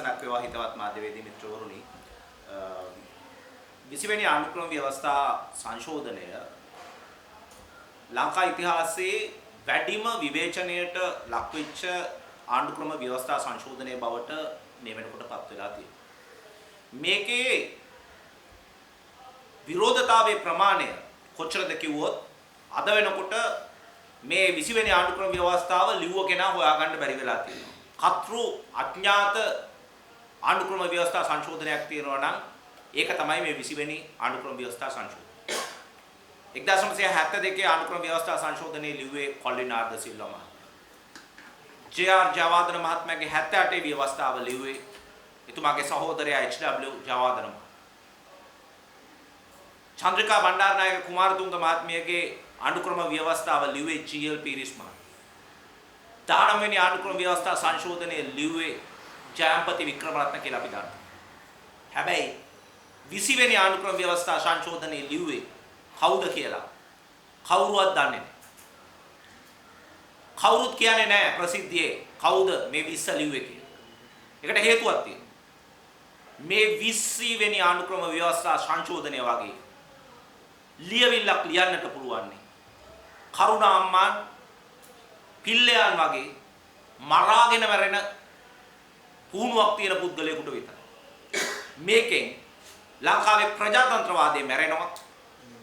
සුබපසනක් වේවා හිතවත් මාධ්‍යවේදී මිත්‍රවරුනි. 20 වෙනි ආණ්ඩුක්‍රම ව්‍යවස්ථා සංශෝධනය ලංකා ඉතිහාසයේ වැඩිම විවේචනයට ලක්වෙච්ච ආණ්ඩුක්‍රම ව්‍යවස්ථා සංශෝධනයේ බවට මේ වෙනකොට පත් වෙලා තියෙනවා. මේකේ විරෝධතාවයේ ප්‍රමාණය කොච්චරද කිව්වොත් අද වෙනකොට මේ 20 වෙනි ආණ්ඩුක්‍රම ව්‍යවස්ථාව ලිව්ව කෙනා හොයාගන්න බැරි වෙලා තියෙනවා. කතෘ අඥාත ආණ්ඩුක්‍රම ව්‍යවස්ථා සංශෝධනයක් තියෙනවා නම් ඒක තමයි මේ 20 වෙනි ආණ්ඩුක්‍රම ව්‍යවස්ථා සංශෝධනය. 1972 ආණ්ඩුක්‍රම ව්‍යවස්ථා සංශෝධනයේ ලිව්වේ කොලින් ආර් ද සිල්වා මහත්මයා. ජේ.ආර්. ජයවර්ධන මහත්මයාගේ 78 ව්‍යවස්ථාව ලිව්වේ එතුමාගේ සහෝදරයා එච්.ඩබ්ලිව් ජයවර්ධන මහත්මයා. චන්ද්‍රිකා බණ්ඩාරනායක කුමාරතුංග මහත්මියගේ ආණ්ඩුක්‍රම ව්‍යවස්ථාව ලිව්වේ ජී.එල්. පීරිස් මහත්මයා. 19 වෙනි ආණ්ඩුක්‍රම ව්‍යවස්ථා සංශෝධනයේ ලිව්වේ ජයම්පති වික්‍රමරත්න කියලා අපි දන්නවා. හැබැයි 20 වෙනි ආණ්ඩුක්‍රම ව්‍යවස්ථා සංශෝධනයේ ලිව්වේ කවුද කියලා කවුරුවත් දන්නේ නැහැ. කවුරුත් කියන්නේ නැහැ ප්‍රසිද්ධියේ කවුද මේ 20 ලිව්වේ කියලා. ඒකට හේතුවක් තියෙනවා. මේ 20 වෙනි ආණ්ඩුක්‍රම ව්‍යවස්ථා සංශෝධනය වගේ ලියවිල්ලක් ලියන්නට පුළුවන් නේ. කරුණා අම්මාන් පිල්ලයන් වගේ මරාගෙන මැරෙන පුහුණුවක් තියෙන පුද්ගලයෙකුට විතරයි. මේකෙන් ලංකාවේ ප්‍රජාතන්ත්‍රවාදයේ මැරෙනවා.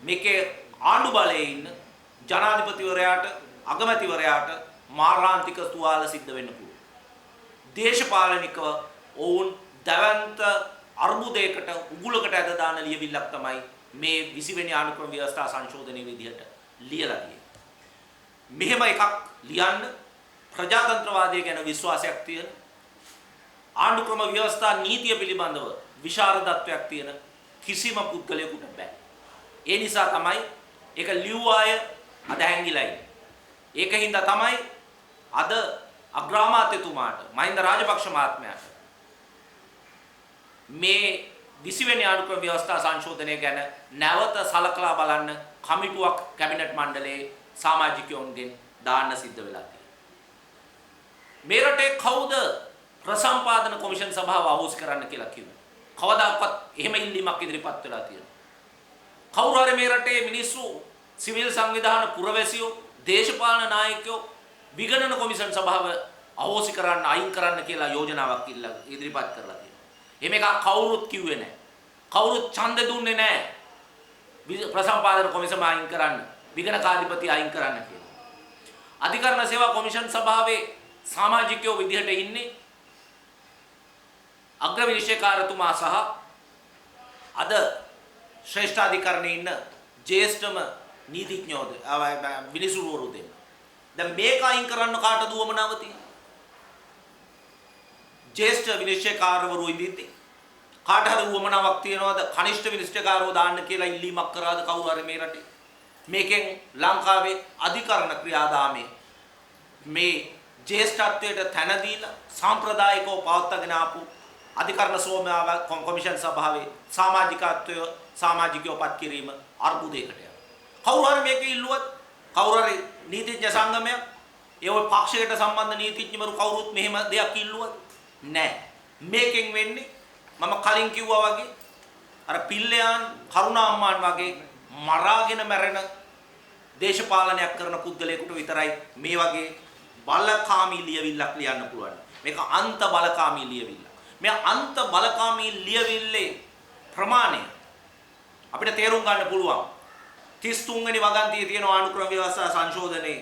මේකේ ආණ්ඩු බලයේ ඉන්න ජනාධිපතිවරයාට අගමැතිවරයාට මාරාන්තික තුවාල සිද්ධ වෙන්න පුළුවන්. දේශපාලනිකව ඔවුන් දවන්ත අර්බුදයකට උගුලකට ඇද දාන ලියවිල්ලක් තමයි මේ 20 වෙනි ආණ්ඩුක්‍රම ව්‍යවස්ථා සංශෝධනයේ විදිහට ලියලා තියෙන්නේ. මෙහෙම එකක් ලියන්න ප්‍රජාතන්ත්‍රවාදය ගැන විශ්වාසයක් තියෙන ආණ්ඩුක්‍රම ව්‍යවස්ථා නීතිය පිළිබඳව විශාරදත්වයක් තියෙන කිසිම පුද්ගලයෙකුට බෑ. ඒ නිසා තමයි ඒක ලිව්වාය අද හැංගිලා ඉන්නේ. ඒකින්ද තමයි අද අග්‍රාමාත්‍යතුමාට මහින්ද රාජපක්ෂ මහත්මයාට මේ 20 වෙනි ආණ්ඩුක්‍රම ව්‍යවස්ථා සංශෝධනය ගැන නැවත සලකලා බලන්න කමිටුවක් කැබිනට් මණ්ඩලයේ සමාජිකයන්ගෙන් දාන්න සිද්ධ වෙලා තියෙනවා. මේ රටේ කවුද ප්‍රසම්පාදන කොමිෂන් සභාව අහෝසි කරන්න කියලා කිව්වේ? කවදාකවත් එහෙම ඉල්ලීමක් ඉදිරිපත් වෙලා තියෙනවා. කවුරු හරි මේ රටේ මිනිස්සු සිවිල් සංවිධාන පුරවැසියෝ දේශපාලන නායකයෝ විගණන කොමිෂන් සභාව අහෝසි කරන්න අයින් කරන්න කියලා යෝජනාවක් ඉදිරිපත් කරලා තියෙනවා. එහෙම එකක් කවුරුත් කිව්වේ නැහැ. කවුරුත් ඡන්ද දුන්නේ නැහැ. ප්‍රසම්පාදන කොමිසම අයින් කරන්න, විගණකාධිපති අයින් කරන්න කියලා. අධිකරණ සේවා කොමිෂන් සභාවේ සමාජිකයෝ විදිහට ඉන්නේ අග්‍ර විනිශ්චයකාරතුමා සහ අද ශ්‍රේෂ්ඨාධිකරණයේ ඉන්න ජ්‍යෙෂ්ඨම නීතිඥයෝද විනිසුරුවරු දෙන්න. දැන් මේක අයින් කරන්න කාටද උවමනාව තියෙන්නේ? ජ්‍යෙෂ්ඨ විනිශ්චයකාරවරු ඉදිරියේ කාට හරි උවමනාවක් තියනවාද කනිෂ්ඨ විනිශ්චයකාරව දාන්න කියලා ඉල්ලීමක් කරාද කවුරු හරි මේ රටේ? මේකෙන් ලංකාවේ අධිකරණ ක්‍රියාදාමයේ මේ ජ්‍යෙෂ්ඨත්වයට තැන දීලා සාම්ප්‍රදායිකව පවත්වාගෙන ආපු අධිකරණ සෝමාව කොමිෂන් සභාවේ සමාජිකයෝ පත් කිරීම අර්බුදයකට යනවා. කවුරු හරි මේක ඉල්ලුවත් කවුරු හරි නීතිඥ සංගමයක් ඒ වගේ පක්ෂයකට සම්බන්ධ නීතිඥවරු කවුරුත් මෙහෙම දෙයක් ඉල්ලුවත් නැහැ. මේකෙන් වෙන්නේ මම කලින් කිව්වා වගේ අර පිල්ලයන් කරුණා අම්මාන් වගේ මරාගෙන මැරෙන දේශපාලනයක් කරන පුද්ගලයෙකුට විතරයි මේ වගේ බලකාමී ලියවිල්ලක් ලියන්න පුළුවන්. මේක අන්ත බලකාමී ලියවිල්ල. මේ අන්ත බලකාමී ලියවිල්ලේ ප්‍රමාණය අපිට තේරුම් ගන්න පුළුවන්. 33 වෙනි වගන්තියේ තියෙන ආණ්ඩුක්‍රම ව්‍යවස්ථා සංශෝධනයේ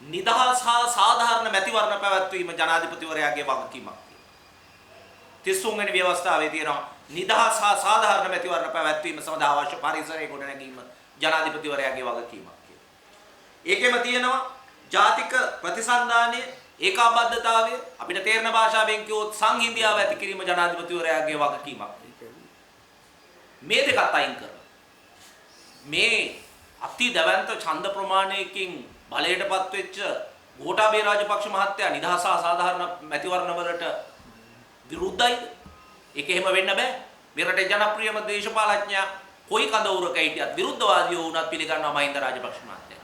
නිදහස් හා සාධාරණ මැතිවරණ පැවැත්වීම ජනාධිපතිවරයාගේ වගකීමක්. 33 වෙනි ව්‍යවස්ථාවේ තියෙනවා නිදහස් හා සාධාරණ මැතිවරණ පැවැත්වීම සඳහා අවශ්‍ය පරිසරය ගොඩනැගීම ජනාධිපතිවරයාගේ වගකීමක් කියලා. ඒකෙම තියෙනවා ජාතික ප්‍රතිසන්දානයේ ඒකාබද්ධතාවය අපිට තේරෙන භාෂාවෙන් කිව්වොත් සංහිඳියාව ඇති කිරීම ජනාධිපතිවරයාගේ වගකීමක්. මේ දෙකත් අයින් කරලා මේ අති දවන්ත ඡන්ද ප්‍රමාණයකින් බලයටපත් වෙච්ච ගෝඨාභය රාජපක්ෂ මහත්තයා නිදහස සාධාරණ මැතිවරණ වලට විරුද්ධයිද? ඒක එහෙම වෙන්න බෑ. මේ රටේ ජනප්‍රියම දේශපාලඥයා කොයි කඳවුරක හිටියත් විරුද්ධවාදීෝ වුණත් පිළිගන්නවා මහින්ද රාජපක්ෂ මහත්තයා.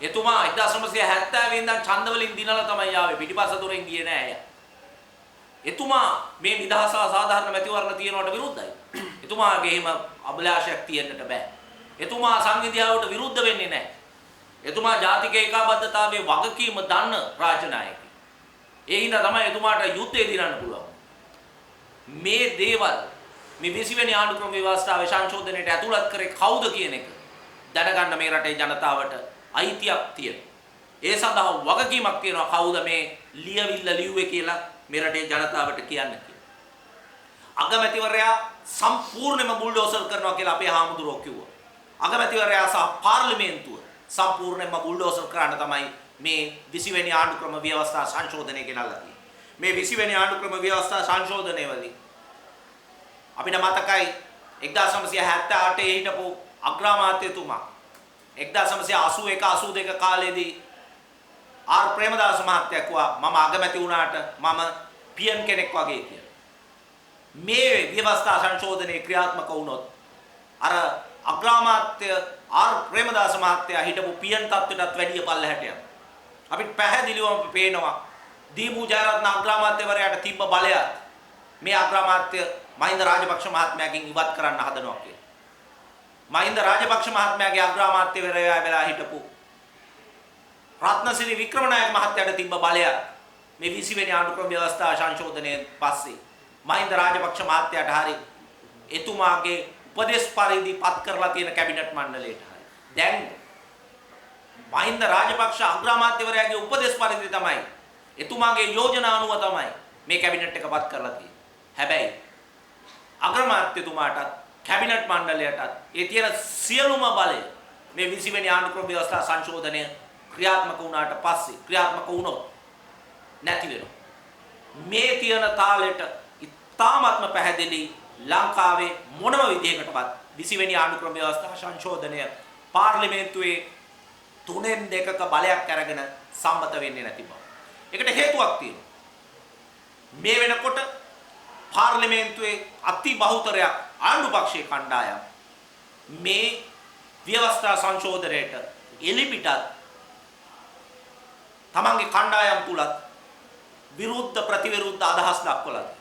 එතුමා 1970 ඉඳන් ඡන්ද වලින් දිනලා තමයි ආවේ. පිටිපස්ස දොරෙන් ගියේ නෑ අය. එතුමා මේ නිදහස සාධාරණ මැතිවරණ තියනවට විරුද්ධයි. එතුමාගේ එහෙම අභිලාෂයක් තියෙන්නට බෑ. එතුමා සංවිධානයට විරුද්ධ වෙන්නේ නැහැ. එතුමා ජාතික ඒකාබද්ධතාවයේ වගකීම දන්න රාජ්‍ය නායකයෙක්. ඒ හින්දා තමයි එතුමාට යුද්ධය දිනන්න පුළුවන්. මේ දේවල් මේ 20 වෙනි ආණ්ඩුක්‍රම ව්‍යවස්ථාවේ සංශෝධනයට ඇතුළත් කරේ කවුද කියන එක දැනගන්න මේ රටේ ජනතාවට අයිතියක් තියෙනවා. ඒ සඳහා වගකීමක් තියෙනවා කවුද මේ ලියවිල්ල ලිව්වේ කියලා මේ රටේ ජනතාවට කියන්න කියලා. අගමැතිවරයා සම්පූර්ණයෙන්ම බුල්ඩෝසර් කරනවා කියලා අපේ හාමුදුරුවෝ කිව්වා. අගමැතිවරයා සහ පාර්ලිමේන්තුව සම්පූර්ණයෙන්ම බුල්ඩෝසර් කරන්න තමයි මේ 20 වෙනි ආණ්ඩුක්‍රම ව්‍යවස්ථා සංශෝධනය ගෙනල්ලා තියෙන්නේ. මේ 20 වෙනි ආණ්ඩුක්‍රම ව්‍යවස්ථා සංශෝධනයේදී අපිට මතකයි 1978 හිටපු අග්‍රාමාත්‍යතුමා 1981 82 කාලේදී ආර් ප්‍රේමදාස මහත්තයා කිව්වා මම අගමැති වුණාට මම පියන් කෙනෙක් වගේ කියලා. මේ ව්‍යවස්ථා සංශෝධනයේ ක්‍රියාත්මක වුණොත් අර අග්‍රාමාත්‍ය ආර් ප්‍රේමදාස මහත්තයා හිටපු පියන් තත්ත්වයටත් වැඩිය පල්ලහැට යනවා. අපිට පැහැදිලිවම පේනවා දීපු ජයරත්න අග්‍රාමාත්‍යවරයාට තිබ්බ බලයත් මේ අග්‍රාමාත්‍ය මහින්ද රාජපක්ෂ මහත්මයාගෙන් ඉවත් කරන්න හදනවා කියලා. මහින්ද රාජපක්ෂ මහත්මයාගේ අග්‍රාමාත්‍යවරයා වෙලා හිටපු රත්නසිරි වික්‍රමනායක මහත්තයාට තිබ්බ බලයත් මේ 20 වෙනි ආණ්ඩුක්‍රම ව්‍යවස්ථා සංශෝධනයෙන් පස්සේ මහින්ද රාජපක්ෂ මහත්තයාට හරි එතුමාගේ උපදේශ පරිදි පත් කරලා තියෙන කැබිනට් මණ්ඩලයට හරි දැන් මහින්ද රාජපක්ෂ අග්‍රාමාත්‍යවරයාගේ උපදේශ පරිදි තමයි එතුමාගේ යෝජනා අනුව තමයි මේ කැබිනට් එක පත් කරලා තියෙන්නේ. හැබැයි අග්‍රාමාත්‍යතුමාටත් කැබිනට් මණ්ඩලයටත් ඒ තියෙන සියලුම බලය මේ 20 වෙනි ආණ්ඩුක්‍රම ව්‍යවස්ථා සංශෝධනය ක්‍රියාත්මක වුණාට පස්සේ ක්‍රියාත්මක වුණොත් නැති වෙනවා. මේ තියෙන තාලෙට ඉතාමත්ම පැහැදිලි ලංකාවේ මොනම විදිහකටවත් 20 වෙනි ආණ්ඩුක්‍රම ව්‍යවස්ථා සංශෝධනය පාර්ලිමේන්තුවේ 3/2ක බලයක් අරගෙන සම්මත වෙන්නේ නැති බව. ඒකට හේතුවක් තියෙනවා. මේ වෙනකොට පාර්ලිමේන්තුවේ අති බහුතරයක් ආණ්ඩු පක්ෂයේ කණ්ඩායම් මේ ව්‍යවස්ථා සංශෝධනයට එලිපිටත් තමන්ගේ කණ්ඩායම් තුලත් විරුද්ධ ප්‍රතිවිරුද්ධ අදහස් දක්වලා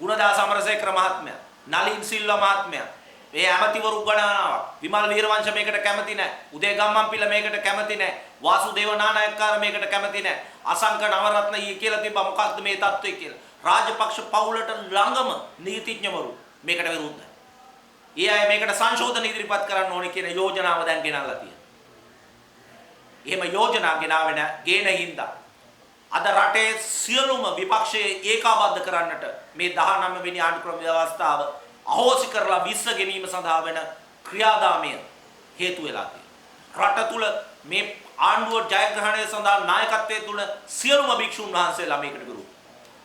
ගුණදාස අමරසේකර මහත්මයා, නලින් සිල්වා මහත්මයා, මේ ඇමතිවරු ගණනාවක්, විමල් වීරවංශ මේකට කැමති නැහැ, උදේ ගම්මන්පිල මේකට කැමති නැහැ, වාසුදේව නානායක්කාර මේකට කැමති නැහැ, අසංක නවරත්න ඊ කියලා තිබ්බා මොකක්ද මේ தত্ত্বය කියලා. රාජපක්ෂ පවුලට ළඟම නීතිඥවරු මේකට විරුද්ධයි. ඒ අය මේකට සංශෝධන ඉදිරිපත් කරන්න ඕනේ කියන යෝජනාව දැන් ගෙනල්ලා තියෙනවා. එහෙම යෝජනා ගේන හින්දා අද රටේ සියලුම විපක්ෂයේ ඒකාබද්ධ කරන්නට මේ 19 වෙනි ආණ්ඩුක්‍රම ව්‍යවස්ථාව අහෝසි කරලා විශ්ව ගැනීම සඳහා වෙන ක්‍රියාදාමය හේතු වෙලා තියෙනවා. රට තුල මේ ආණ්ඩුව ජයග්‍රහණය සඳහා නායකත්වයේ තුල සියලුම භික්ෂුන් වහන්සේලා මේකට විරුද්ධයි.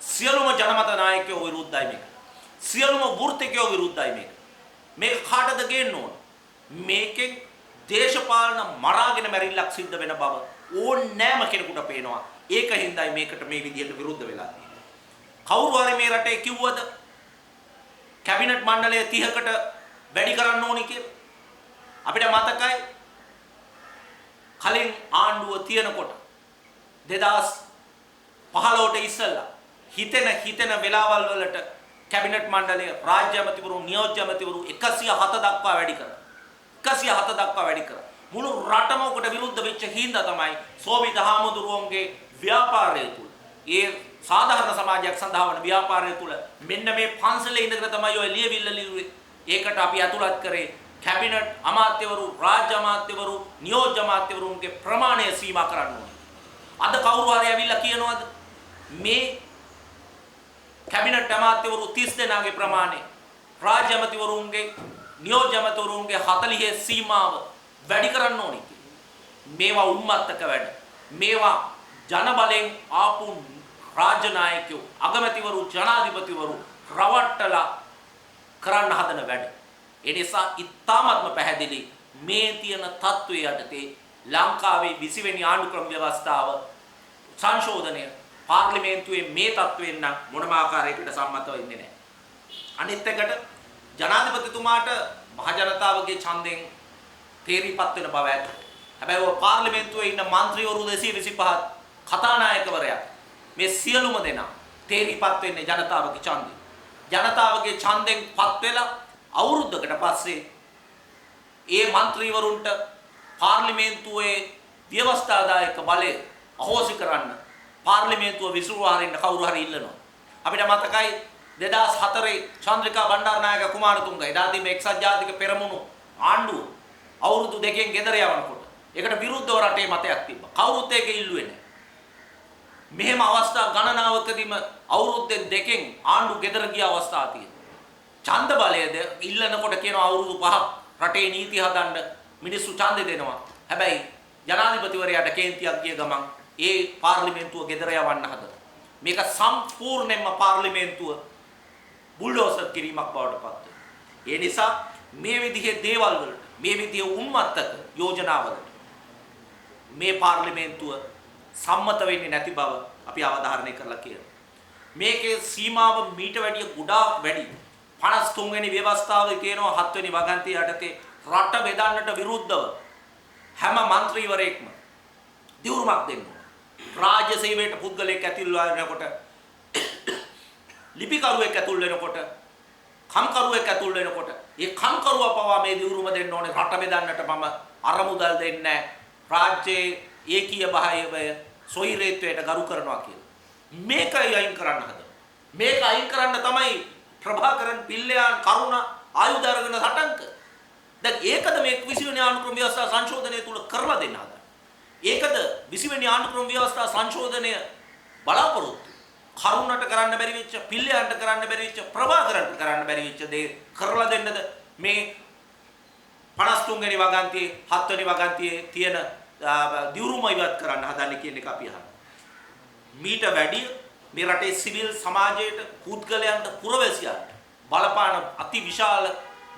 සියලුම ජනමත නායකයෝ විරුද්ධයි මේකට. සියලුම වෘත්තිකයෝ විරුද්ධයි මේකට. මේක කාටද ගේන්න ඕන? මේකෙන් දේශපාලන මරාගෙන මැරිල්ලක් සිද්ධ වෙන බව ඕනෑම කෙනෙකුට පේනවා. ඒක හින්දායි මේකට මේ විදිහට විරුද්ධ වෙලා තියෙන්නේ. කවුරු හරි මේ රටේ කිව්වද කැබිනට් මණ්ඩලය 30කට වැඩි කරන්න ඕනි කියලා? අපිට මතකයි කලින් ආණ්ඩුව තියෙනකොට 2015ට ඉස්සෙල්ලා හිතෙන වෙලාවල් වලට කැබිනට් මණ්ඩලය රාජ්‍ය ඇමතිවරු නියෝජ්‍ය ඇමතිවරු 107 දක්වා වැඩි කරා. 107 දක්වා වැඩි කරා. මුළු රටම උකට විරුද්ධ වෙච්ච හින්දා තමයි සෝවිත හාමුදුරුවන්ගේ ව්‍යාපාරය තුල ඒ සාධාරණ සමාජයක් සඳහා වන ව්‍යාපාරය තුල මෙන්න මේ පන්සලේ ඉඳගෙන තමයි ඔය ලියවිල්ල ලියුවේ. ඒකට අපි අතුලත් කරේ කැබිනට් අමාත්‍යවරු, රාජ්‍ය අමාත්‍යවරු, නියෝජ්‍ය අමාත්‍යවරුන්ගේ ප්‍රමාණය සීමා කරන්න ඕනේ. අද කවුරු හරි ඇවිල්ලා කියනවාද මේ කැබිනට් අමාත්‍යවරු 30 දෙනාගේ ප්‍රමාණය රාජ්‍ය අමාත්‍යවරුන්ගේ, නියෝජ්‍ය අමාත්‍යවරුන්ගේ 40 සීමාව වැඩි කරන්න ඕනේ කියලා. මේවා උම්මත්තක වැඩ. මේවා ජන බලෙන් ආපු රාජ්‍ය නායකයෝ, අගමැතිවරු, ජනාධිපතිවරු රවට්ටලා කරන්න හදන වැඩ. ඒ නිසා ඉතාමත්ම පැහැදිලි මේ තියෙන තත්ත්වයේ යටතේ ලංකාවේ 20 වෙනි ආණ්ඩුක්‍රම ව්‍යවස්ථාව සංශෝධනය පාර්ලිමේන්තුවේ මේ තත්ත්වයෙන් නම් මොනම ආකාරයකට සම්මත වෙන්නේ නැහැ. අනිත් එකට ජනාධිපතිතුමාට මහ ජනතාවගේ ඡන්දයෙන් තේරීපත් වෙන බව ඇත. හැබැයි ඔය පාර්ලිමේන්තුවේ ඉන්න മന്ത്രിවරු 225 කතානායකවරයා මේ සියලුම දෙනා තේරිපත් වෙන්නේ ජනතාවගේ ඡන්දයෙන්. ජනතාවගේ ඡන්දයෙන් පත් වෙලා අවුරුද්දකට පස්සේ ඒ മന്ത്രിවරුන්ට පාර්ලිමේන්තුවේ ව්‍යවස්ථාදායක බලය අහෝසි කරන්න පාර්ලිමේන්තුව විසිරුවා හරින්න කවුරු හරි ඉල්ලනවා. අපිට මතකයි 2004 චන්ද්‍රිකා බණ්ඩාරනායක කුමාරතුංග එදාදී මේ එක්සත් ජාතික පෙරමුණු ආණ්ඩුව අවුරුදු දෙකෙන් ගෙදර යවනකොට ඒකට විරුද්ධව රටේ මතයක් තිබ්බා. කවුරුත් ඒක ඉල්ලුවේ නැහැ. මෙහෙම අවස්ථා ගණනාවකදීම අවුරුද්දෙන් දෙකෙන් ආණ්ඩු ගෙදර ගිය අවස්ථා තියෙනවා. ඡන්ද බලයද ඉල්ලනකොට කියන අවුරුදු 5ක් රටේ නීති හදන්න මිනිස්සු ඡන්දෙ දෙනවා. හැබැයි ජනාධිපතිවරයාට කේන්තියක් ගිය ගමන් ඒ පාර්ලිමේන්තුව ගෙදර යවන්න හදනවා. මේක සම්පූර්ණයෙන්ම පාර්ලිමේන්තුව බුල්ඩෝසර් කිරීමක් බවට පත් වෙනවා. ඒ නිසා මේ විදිහේ දේවල් වලට මේ විදිහේ උන්මත්තක යෝජනාවලට මේ පාර්ලිමේන්තුව සම්මත වෙන්නේ නැති බව අපි අවධාරණය කරලා කියනවා. මේකේ සීමාව මීට වැඩිය ගොඩාක් වැඩි. 53 වෙනි ව්‍යවස්ථාවේ තියෙනවා 7 වෙනි වගන්තිය යටතේ රට බෙදන්නට විරුද්ධව හැම മന്ത്രിවරයෙක්ම දියුරුමක් දෙන්න ඕන. රාජ්‍ය සේවයට පුද්ගලයෙක් ඇතුල් වෙනකොට ලිපිකරුවෙක් ඇතුල් වෙනකොට කම්කරුවෙක් ඇතුල් වෙනකොට ඒ කම්කරුවා පවා මේ දියුරුම දෙන්න ඕනේ. රට බෙදන්නට මම අරමුදල් දෙන්නේ නැහැ. රාජ්‍යයේ ඒකීය භාවය සොයිරේත්වයට ගරු කරනවා කියලා. මේකයි අයින් කරන්න හදනවා. මේක අයින් කරන්න තමයි ප්‍රභාකරන් පිල්ලයන් කරුණ ආයුධ අරගෙන සටන්ක. දැන් ඒකද මේ 20 වෙනි ආණ්ඩුක්‍රම ව්‍යවස්ථා සංශෝධනය තුල කරලා දෙන්න හදන්නේ. ඒකද 20 වෙනි ආණ්ඩුක්‍රම ව්‍යවස්ථා සංශෝධනය බලාපොරොත්තු කරුණට කරන්න බැරි වෙච්ච පිල්ලයන්ට කරන්න බැරි වෙච්ච ප්‍රභාකරන්ට කරන්න බැරි වෙච්ච දේ කරලා දෙන්නද මේ 53 වෙනි වගන්තියේ 7 වෙනි වගන්තියේ තියෙන දියුරුම ඉවත් කරන්න හදන්නේ කියන එක අපි අහනවා. මීට වැඩිය මේ රටේ සිවිල් සමාජයට පුද්ගලයන්ට පුරවැසියන්ට බලපාන අති විශාල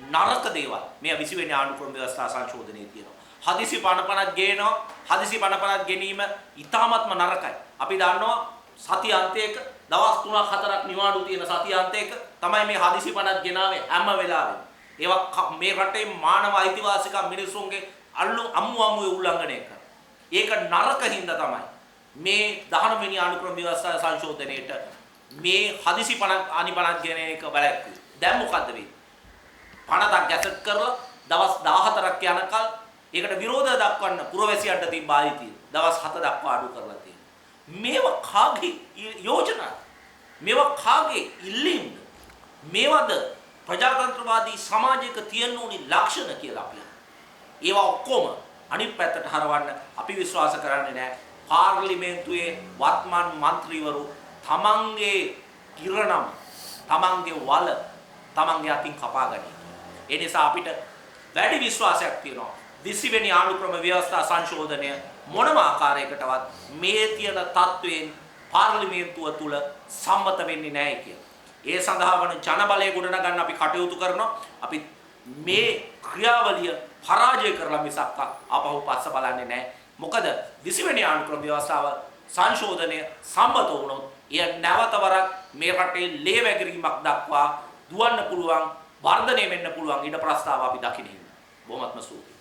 නරක දේවල් මේ 20 වෙනි ආණ්ඩුක්‍රම ව්‍යවස්ථා සංශෝධනයේ තියෙනවා. හදිසි පනපනක් ගේනවා. හදිසි පනපනක් ගැනීම ඉතාමත්ම නරකයි. අපි දන්නවා සති අන්තයක දවස් 3ක් 4ක් නිවාඩු තියෙන සති අන්තයක තමයි මේ හදිසි පනක් ගෙනාවේ හැම වෙලාවෙම. ඒවා මේ රටේ මානව අයිතිවාසිකම් මිනිසුන්ගේ අම්මු උල්ලංඝනය කරනවා. ඒක නරක හින්දා තමයි මේ 19 වෙනි ආණ්ඩුක්‍රම ව්‍යවස්ථා සංශෝධනයේට මේ හදිසි පනක් අනිපනක් ගෙන එක බලක්කුයි. දැන් මොකද්ද වෙන්නේ? පනතක් ගැසට් කරලා දවස් 14ක් යනකල් ඒකට විරෝධය දක්වන්න පුරවැසියන්ට තිබ්බ ආයිතිය දවස් 7 දක්වා අඩු කරලා තියෙනවා. මේවා කාගේ යෝජනා? මේවා කාගේ ඉල්ලීම්ද? මේවද ප්‍රජාතන්ත්‍රවාදී සමාජයක තියෙන උනි ලක්ෂණ කියලා අපි. ඒවා ඔක්කොම අනිත් පැත්තට හරවන්න අපි විශ්වාස කරන්නේ නැහැ. පාර්ලිමේන්තුවේ වත්මන් മന്ത്രിවරු තමන්ගේ කිරණම් තමන්ගේ වල තමන්ගේ අතින් කපා ගනී. ඒ නිසා අපිට වැඩි විශ්වාසයක් තියෙනවා 20 වෙනි ආණ්ඩුක්‍රම ව්‍යවස්ථා සංශෝධනය මොනම ආකාරයකටවත් මේ තියෙන තත්වයෙන් පාර්ලිමේන්තුව තුල සම්මත වෙන්නේ නැහැ කියලා. ඒ සඳහා වන ජනබලය ගොඩනගන්න අපි කටයුතු කරනවා. අපි මේ ක්‍රියාවලිය පරාජය කරලා මිසක් ආපහු පස්ස බලන්නේ නැහැ. මොකද 20 වෙනි ආණ්ඩුක්‍රම ව්‍යවස්ථාව සංශෝධනය සම්මත වුණොත් එය නැවතවරක් මේ රටේ ලේ වැගිරීමක් දක්වා දුවන්න පුළුවන් වර්ධනය වෙන්න පුළුවන් ඊට ප්‍රස්තාව අපි දකින්න. බොහොමත්ම ස්තුතියි.